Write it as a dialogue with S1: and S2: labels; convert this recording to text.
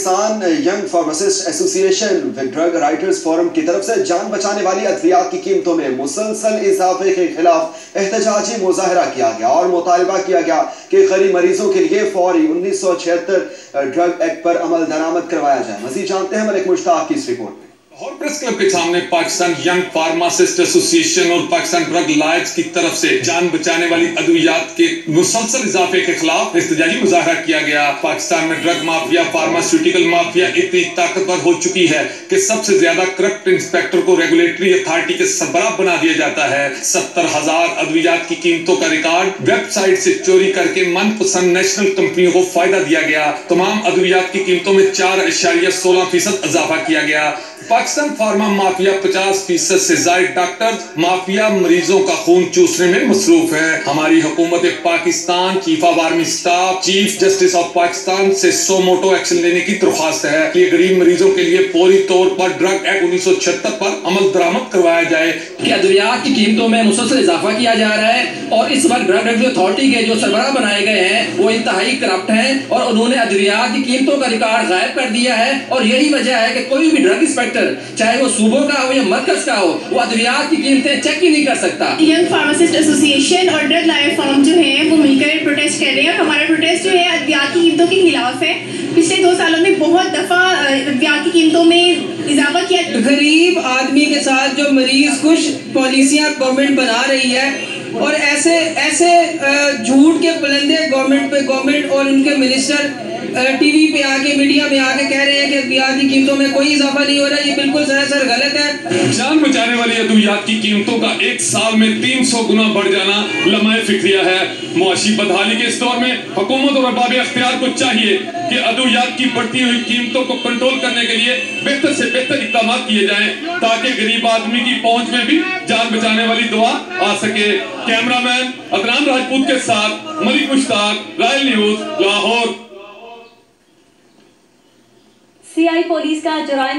S1: Pakistan young pharmacist ایسوسی ایشن drug writers forum کی طرف سے جان بچانے والی ادویات کی قیمتوں میں مسلسل اضافے کے خلاف احتجاجی مظاہرہ کیا گیا اور مطالبہ کیا گیا کہ غریب مریضوں کے لیے فوری 1976 ڈرگ ایکٹ پر عمل درآمد کروایا جائے۔ مزید جانتے ہیں ملک مشتاق کی اس رپورٹ میں۔
S2: لاہور پریس کلب کے سامنے پاکستان ینگ فارماسسٹ ایسوسی ایشن اور پاکستان ڈرگ لائرز کی طرف سے جان بچانے والی ادویات کے مسلسل اضافے کے خلاف احتجاجی مظاہرہ کیا گیا۔ پاکستان میں ڈرگ مافیا، فارماسیوٹیکل مافیا اتنی طاقتور ہو چکی ہے کہ سب سے زیادہ کرپٹ انسپیکٹر کو ریگولیٹری اتھارٹی کے سربراہ بنا دیا جاتا ہے۔ 70,000 ادویات کی قیمتوں کا ریکارڈ ویب سائٹ سے چوری کر کے من پسند نیشنل کمپنیوں کو فائدہ دیا گیا۔ تمام ادویات کی قیمتوں میں 4.16% اضافہ کیا گیا۔ پاکستان فارما مافیا 50% سے زائد ڈاکٹر مافیا مریضوں کا خون چوسنے میں مصروف ہے۔ ہماری حکومت Pakistan, chief of army staff, chief justice of Pakistan سے سو موٹو ایکشن لینے کی درخواست ہے کہ غریب مریضوں کے لیے فوری طور پر ڈرگ ایکٹ 1976 پر عمل درآمد کروایا جائے۔
S3: کہ ادویات کی قیمتوں میں مسلسل اضافہ کیا جا رہا ہے اور اس وقت ڈرگ ریگولیٹری اتھارٹی کے جو سربراہ بنائے گئے ہیں وہ انتہائی کرپٹ ہیں اور انہوں نے ادویات کی قیمتوں کا ریکارڈ غائب کر دیا ہے، اور یہی وجہ ہے کہ کوئی بھی ڈرگ انسپیکٹر چاہے وہ صوبوں کا ہو یا مرکز کا ہو وہ ادویات کی قیمتیں چیک ہی نہیں کر سکتا۔
S4: ینگ فارماسسٹ ایسوسی ایشن اور ڈرگ لائر فورم جو ہیں وہ مل کر پروٹیسٹ کر رہے ہیں اور ہمارا پروٹیسٹ جو ہے ادویات کی قیمتوں کے خلاف ہے۔ پچھلے 2 سالوں میں بہت دفعہ ادویات کی قیمتوں میں اضافہ کیا۔
S5: غریب آدمی کے ساتھ جو مریض کش پالیسیاں گورنمنٹ بنا رہی ہے اور ایسے جھوٹ کے پلندے گورنمنٹ اور ان کے منسٹر ٹی وی پہ آ کے میڈیا میں آ کے کہہ رہے ہیں کہ ادویات کی قیمتوں میں کوئی اضافہ نہیں ہو رہا، یہ بالکل سراسر غلط ہے۔
S2: جان بچانے والی ادویات کی قیمتوں کا ایک سال میں 300 گنا بڑھ جانا لمحہ فکریہ ہے۔ معاشی بدحالی کے اس دور میں حکومت اور ارباب اختیار کو چاہیے کہ ادویات کی بڑھتی ہوئی قیمتوں کو کنٹرول کرنے کے لیے بہتر سے بہتر اقدامات کیے جائیں تاکہ غریب آدمی کی پہنچ میں بھی جان بچانے والی دعا آ سکے۔ کیمرہ مین عدنان راجپوت کے ساتھ Malik Mushtaq, royal news, Lahore.
S6: CI police کا جرائم